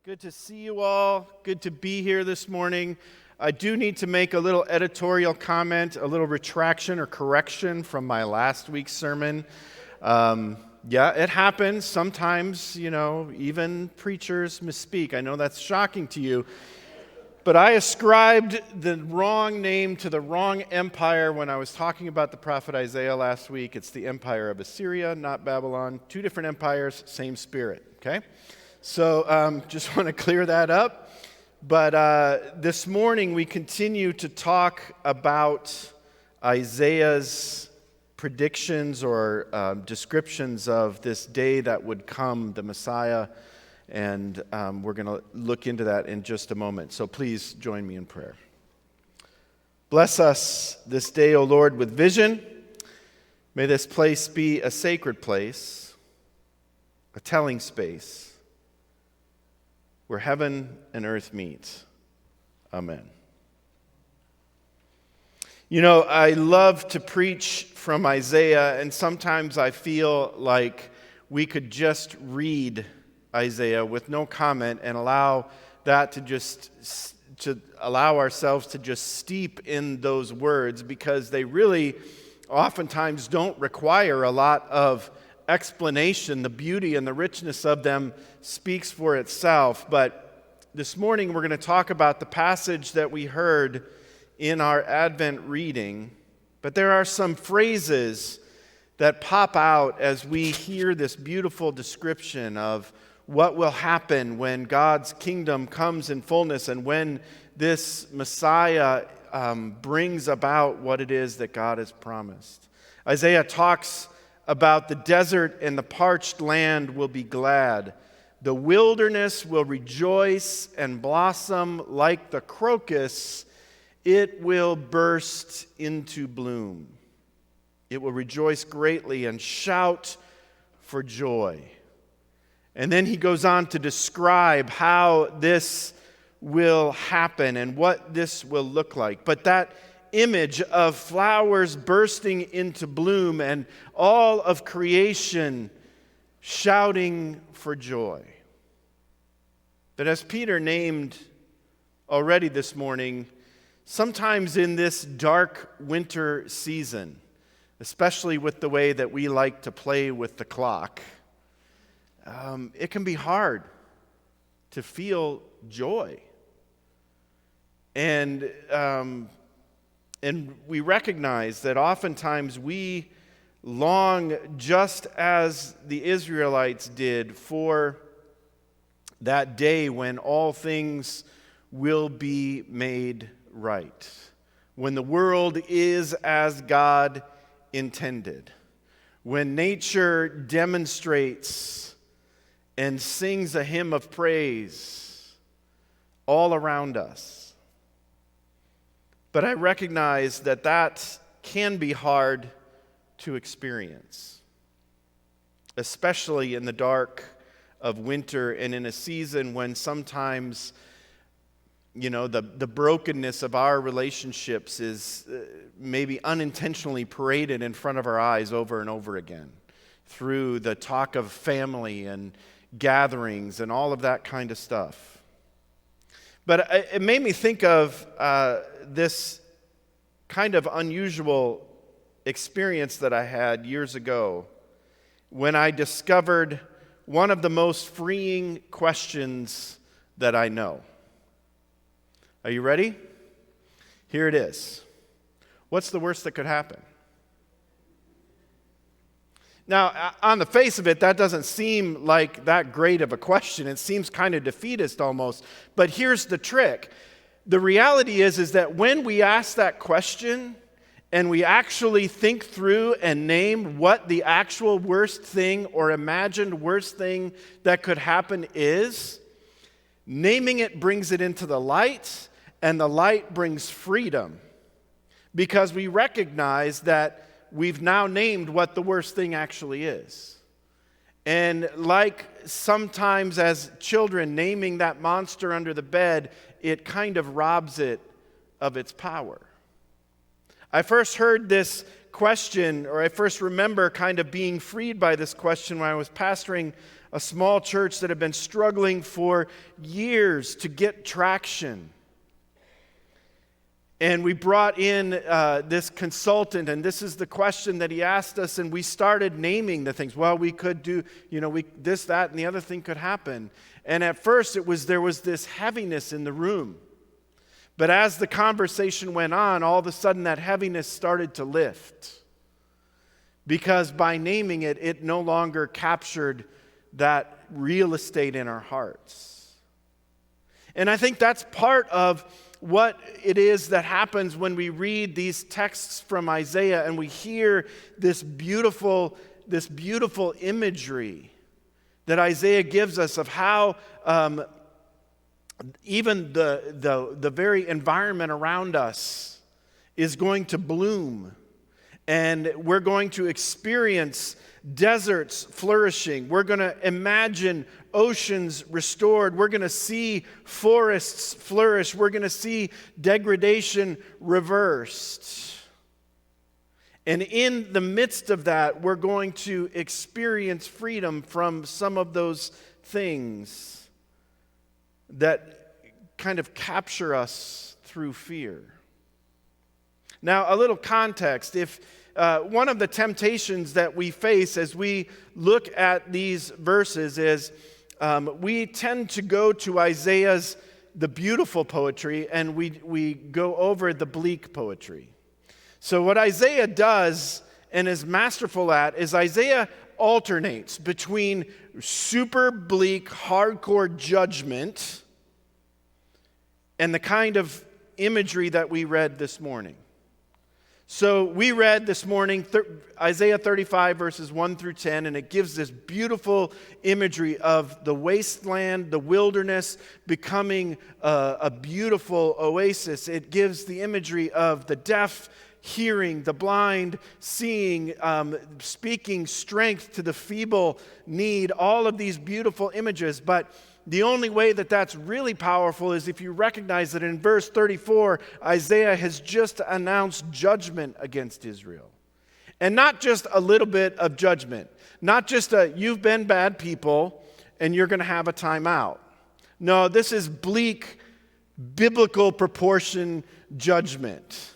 Good to see you all. Good to be here this morning. I do need to make a little editorial comment, a little retraction or correction from my last week's sermon. It happens. Sometimes, even preachers misspeak. I know that's shocking to you. But I ascribed the wrong name to the wrong empire when I was talking about the prophet Isaiah last week. It's the empire of Assyria, not Babylon. Two different empires, same spirit, okay? So just want to clear that up. But this morning we continue to talk about Isaiah's predictions or descriptions of this day that would come, the Messiah. And we're going to look into that in just a moment. So please join me in prayer. Bless us this day, O Lord, with vision. May this place be a sacred place, a telling space, where heaven and earth meet. Amen. I love to preach from Isaiah, and sometimes I feel like we could just read Isaiah with no comment and allow ourselves to just steep in those words, because they really oftentimes don't require a lot of explanation. The beauty and the richness of them speaks for itself. But this morning we're going to talk about the passage that we heard in our Advent reading. But there are some phrases that pop out as we hear this beautiful description of what will happen when God's kingdom comes in fullness and when this Messiah brings about what it is that God has promised. Isaiah talks about the desert and the parched land will be glad. The wilderness will rejoice and blossom like the crocus. It will burst into bloom. It will rejoice greatly and shout for joy. And then he goes on to describe how this will happen and what this will look like. But that image of flowers bursting into bloom and all of creation shouting for joy. But as Peter named already this morning, sometimes in this dark winter season, especially with the way that we like to play with the clock, it can be hard to feel joy. And we recognize that oftentimes we long, just as the Israelites did, for that day when all things will be made right, when the world is as God intended, when nature demonstrates and sings a hymn of praise all around us. But I recognize that can be hard to experience, especially in the dark of winter and in a season when sometimes, the brokenness of our relationships is maybe unintentionally paraded in front of our eyes over and over again through the talk of family and gatherings and all of that kind of stuff. But it made me think of this kind of unusual experience that I had years ago when I discovered one of the most freeing questions that I know. Are you ready? Here it is. What's the worst that could happen? Now, on the face of it, that doesn't seem like that great of a question. It seems kind of defeatist almost. But here's the trick. The reality is that when we ask that question and we actually think through and name what the actual worst thing or imagined worst thing that could happen is, naming it brings it into the light, and the light brings freedom, because we recognize that we've now named what the worst thing actually is. And like sometimes as children naming that monster under the bed, it kind of robs it of its power. I first heard this question, or I first remember kind of being freed by this question when I was pastoring a small church that had been struggling for years to get traction. And we brought in this consultant, and this is the question that he asked us, and we started naming the things. Well, we could do, this, that, and the other thing could happen. And at first, there was this heaviness in the room. But as the conversation went on, all of a sudden that heaviness started to lift. Because by naming it, it no longer captured that real estate in our hearts. And I think that's part of what it is that happens when we read these texts from Isaiah and we hear this beautiful imagery that Isaiah gives us of how even the very environment around us is going to bloom, and we're going to experience deserts flourishing. We're going to imagine oceans restored. We're going to see forests flourish. We're going to see degradation reversed. And in the midst of that, we're going to experience freedom from some of those things that kind of capture us through fear. Now, a little context. If one of the temptations that we face as we look at these verses is we tend to go to Isaiah's the beautiful poetry, and we go over the bleak poetry. So what Isaiah does and is masterful at is Isaiah alternates between super bleak, hardcore judgment and the kind of imagery that we read this morning. So we read this morning Isaiah 35 verses 1 through 10, and it gives this beautiful imagery of the wasteland, the wilderness becoming a beautiful oasis. It gives the imagery of the deaf hearing, the blind seeing, speaking strength to the feeble need, all of these beautiful images. But the only way that that's really powerful is if you recognize that in verse 34, Isaiah has just announced judgment against Israel. And not just a little bit of judgment. Not just you've been bad people and you're going to have a timeout. No, this is bleak, biblical proportion judgment.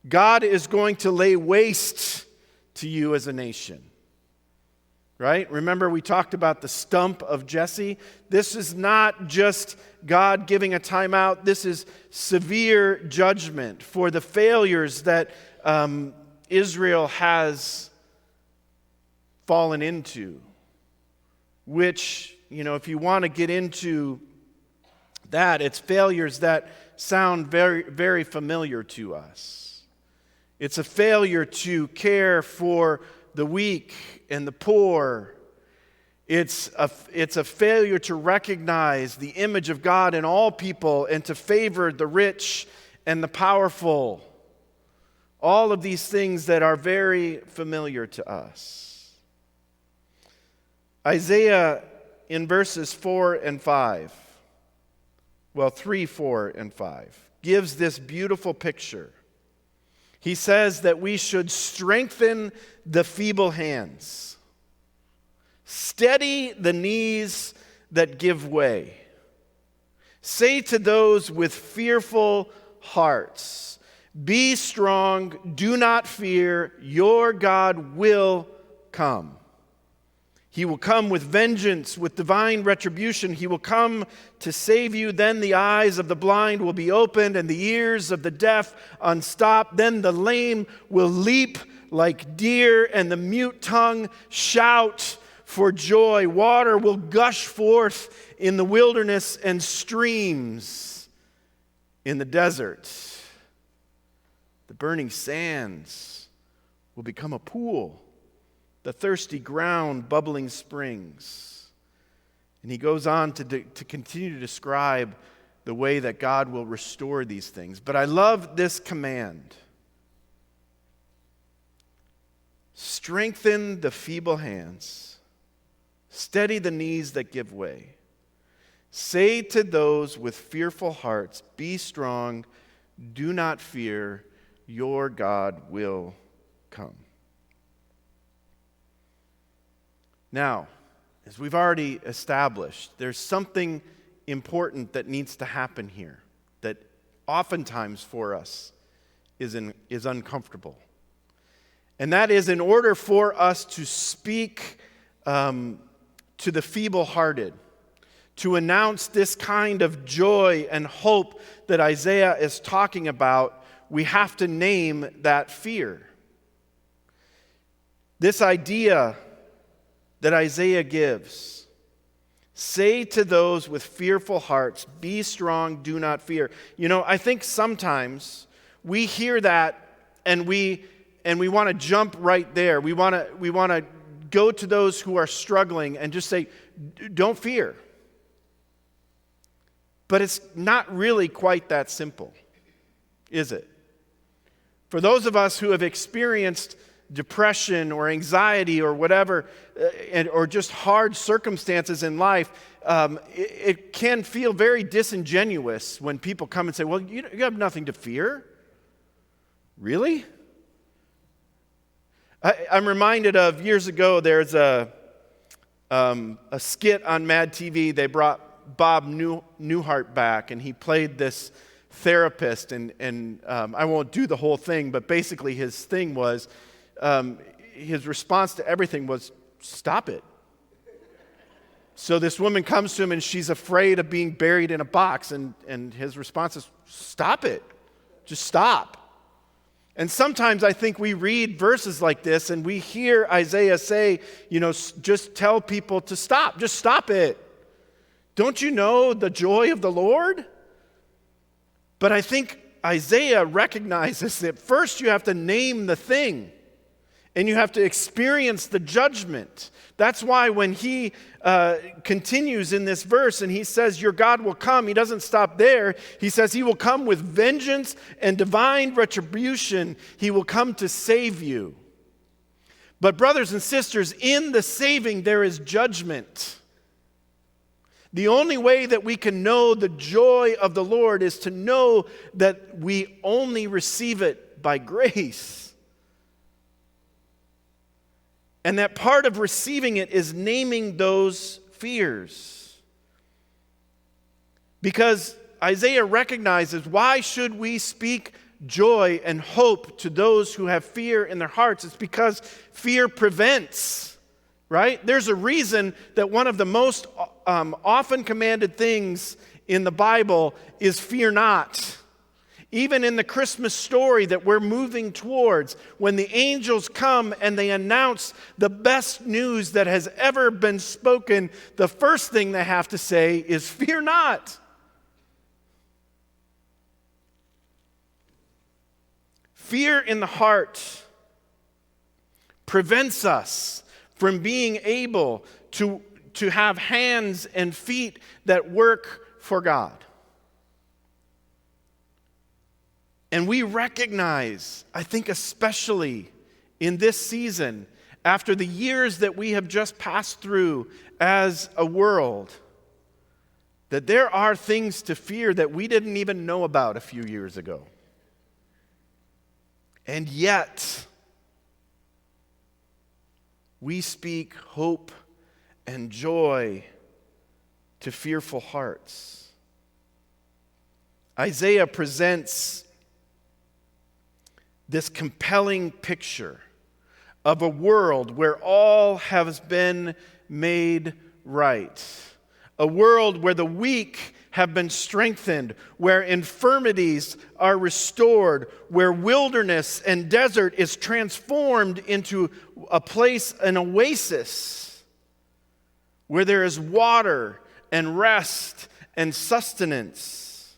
God is going to lay waste to you as a nation. Right? Remember we talked about the stump of Jesse? This is not just God giving a timeout. This is severe judgment for the failures that Israel has fallen into. Which, if you want to get into that, it's failures that sound very, very familiar to us. It's a failure to care for the weak and the poor. It's a failure to recognize the image of God in all people and to favor the rich and the powerful. All of these things that are very familiar to us. Isaiah in verses 4 and 5, 3, 4, and 5, gives this beautiful picture. He says that we should strengthen the feeble hands, steady the knees that give way. Say to those with fearful hearts, be strong, do not fear, your God will come. He will come with vengeance, with divine retribution. He will come to save you. Then the eyes of the blind will be opened and the ears of the deaf unstopped. Then the lame will leap like deer and the mute tongue shout for joy. Water will gush forth in the wilderness and streams in the desert. The burning sands will become a pool. The thirsty ground, bubbling springs. And he goes on to continue to describe the way that God will restore these things. But I love this command. Strengthen the feeble hands. Steady the knees that give way. Say to those with fearful hearts, be strong, do not fear, your God will come. Now, as we've already established, there's something important that needs to happen here that oftentimes for us is uncomfortable. And that is, in order for us to speak to the feeble-hearted, to announce this kind of joy and hope that Isaiah is talking about, we have to name that fear. This idea that Isaiah gives, say to those with fearful hearts, be strong, do not fear. I think sometimes we hear that and we want to jump right there. We want to go to those who are struggling and just say, don't fear. But it's not really quite that simple, is it? For those of us who have experienced depression or anxiety or whatever, or just hard circumstances in life, it can feel very disingenuous when people come and say, well, you have nothing to fear. Really? I'm reminded of years ago, there's a skit on Mad TV. They brought Bob Newhart back, and he played this therapist, and I won't do the whole thing, but basically his thing was, his response to everything was, stop it. So this woman comes to him, and she's afraid of being buried in a box, and his response is, stop it. Just stop. And sometimes I think we read verses like this, and we hear Isaiah say, just tell people to stop. Just stop it. Don't you know the joy of the Lord? But I think Isaiah recognizes that first you have to name the thing, and you have to experience the judgment. That's why when he continues in this verse and he says, your God will come, he doesn't stop there. He says he will come with vengeance and divine retribution. He will come to save you. But brothers and sisters, in the saving there is judgment. The only way that we can know the joy of the Lord is to know that we only receive it by grace. And that part of receiving it is naming those fears. Because Isaiah recognizes, why should we speak joy and hope to those who have fear in their hearts? It's because fear prevents. Right? There's a reason that one of the most often commanded things in the Bible is fear not. Even in the Christmas story that we're moving towards, when the angels come and they announce the best news that has ever been spoken, the first thing they have to say is, fear not. Fear in the heart prevents us from being able to have hands and feet that work for God. And we recognize, I think especially in this season, after the years that we have just passed through as a world, that there are things to fear that we didn't even know about a few years ago. And yet, we speak hope and joy to fearful hearts. Isaiah presents this compelling picture of a world where all has been made right. A world where the weak have been strengthened, where infirmities are restored, where wilderness and desert is transformed into a place, an oasis, where there is water and rest and sustenance.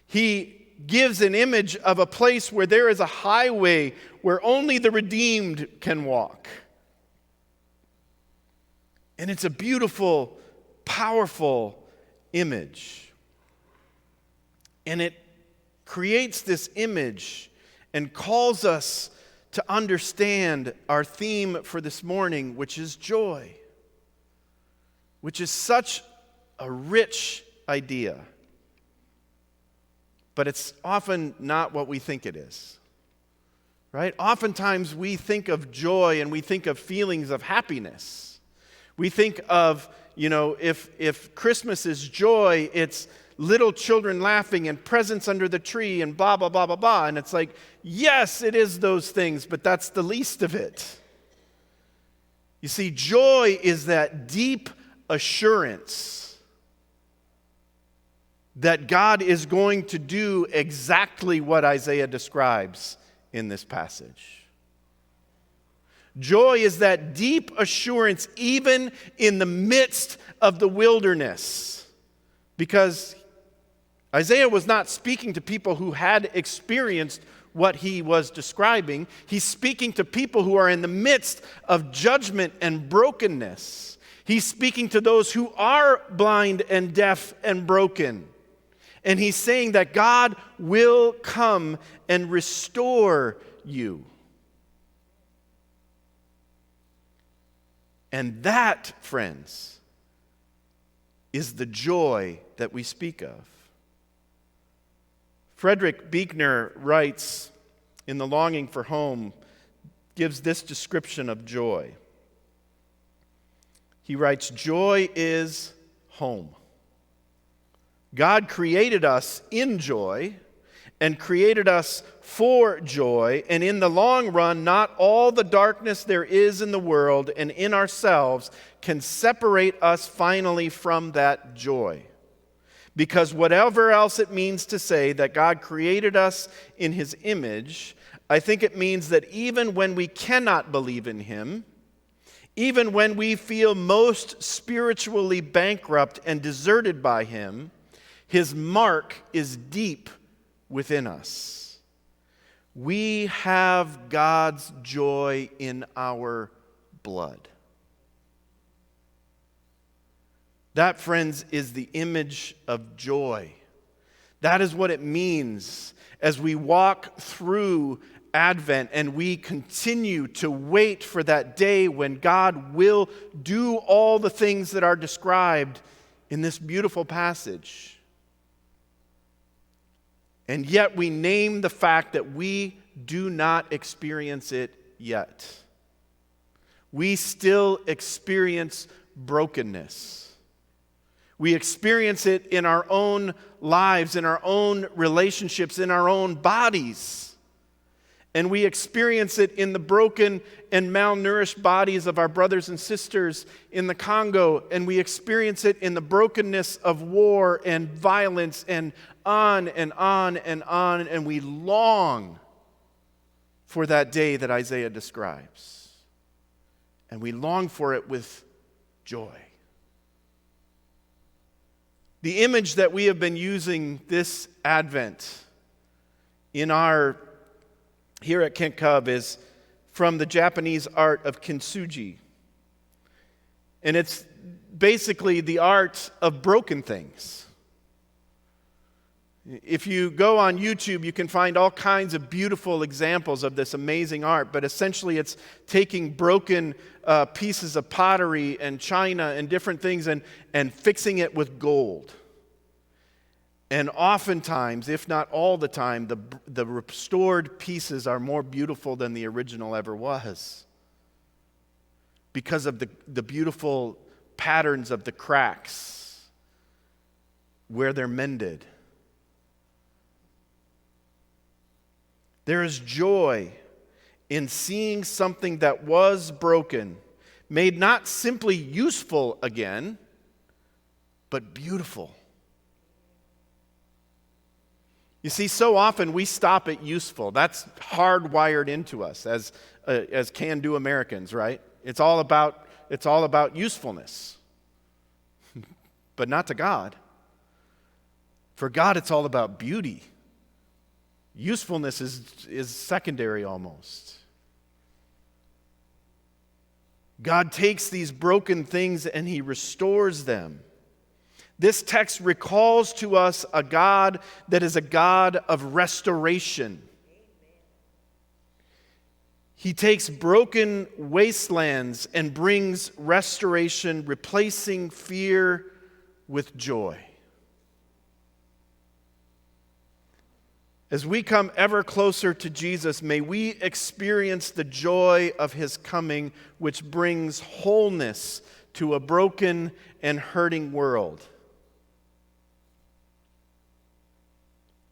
He gives an image of a place where there is a highway where only the redeemed can walk. And it's a beautiful, powerful image. And it creates this image and calls us to understand our theme for this morning, which is joy, which is such a rich idea. But it's often not what we think it is, right? Oftentimes we think of joy and we think of feelings of happiness. We think of, if Christmas is joy, it's little children laughing and presents under the tree and blah, blah, blah, blah, blah. And it's like, yes, it is those things, but that's the least of it. You see, joy is that deep assurance that God is going to do exactly what Isaiah describes in this passage. Joy is that deep assurance even in the midst of the wilderness. Because Isaiah was not speaking to people who had experienced what he was describing. He's speaking to people who are in the midst of judgment and brokenness. He's speaking to those who are blind and deaf and broken. And he's saying that God will come and restore you. And that, friends, is the joy that we speak of. Frederick Buechner writes in The Longing for Home, gives this description of joy. He writes, "Joy is home. God created us in joy and created us for joy, and in the long run, not all the darkness there is in the world and in ourselves can separate us finally from that joy. Because whatever else it means to say that God created us in His image, I think it means that even when we cannot believe in Him, even when we feel most spiritually bankrupt and deserted by Him, His mark is deep within us. We have God's joy in our blood." That, friends, is the image of joy. That is what it means as we walk through Advent and we continue to wait for that day when God will do all the things that are described in this beautiful passage. And yet we name the fact that we do not experience it yet. We still experience brokenness. We experience it in our own lives, in our own relationships, in our own bodies. And we experience it in the broken and malnourished bodies of our brothers and sisters in the Congo. And we experience it in the brokenness of war and violence and on and on and on. And we long for that day that Isaiah describes. And we long for it with joy. The image that we have been using this Advent here at Kent Cub is from the Japanese art of kintsugi. And it's basically the art of broken things. If you go on YouTube, you can find all kinds of beautiful examples of this amazing art, but essentially it's taking broken pieces of pottery and china and different things and fixing it with gold. And oftentimes, if not all the time, the restored pieces are more beautiful than the original ever was because of the beautiful patterns of the cracks where they're mended. There is joy in seeing something that was broken, made not simply useful again, but beautiful. You see, so often we stop at useful. That's hardwired into us as can-do Americans, right? It's all about usefulness, but not to God. For God, it's all about beauty. Usefulness is secondary almost. God takes these broken things and He restores them. This text recalls to us a God that is a God of restoration. He takes broken wastelands and brings restoration, replacing fear with joy. As we come ever closer to Jesus, may we experience the joy of His coming, which brings wholeness to a broken and hurting world.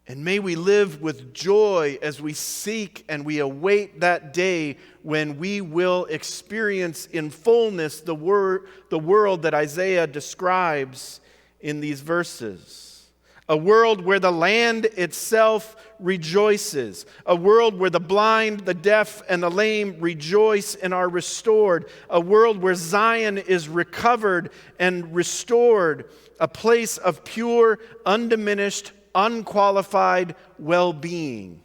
And may we live with joy as we seek and we await that day when we will experience in fullness the world that Isaiah describes in these verses. A world where the land itself rejoices. A world where the blind, the deaf, and the lame rejoice and are restored. A world where Zion is recovered and restored. A place of pure, undiminished, unqualified well-being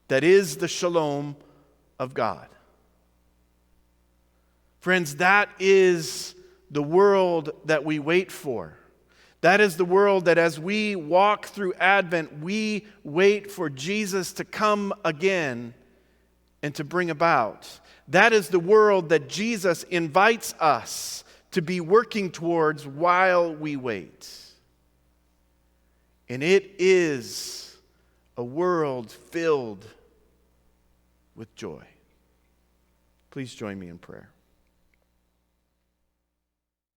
that is the shalom of God. Friends, that is the world that we wait for. That is the world that as we walk through Advent, we wait for Jesus to come again and to bring about. That is the world that Jesus invites us to be working towards while we wait. And it is a world filled with joy. Please join me in prayer.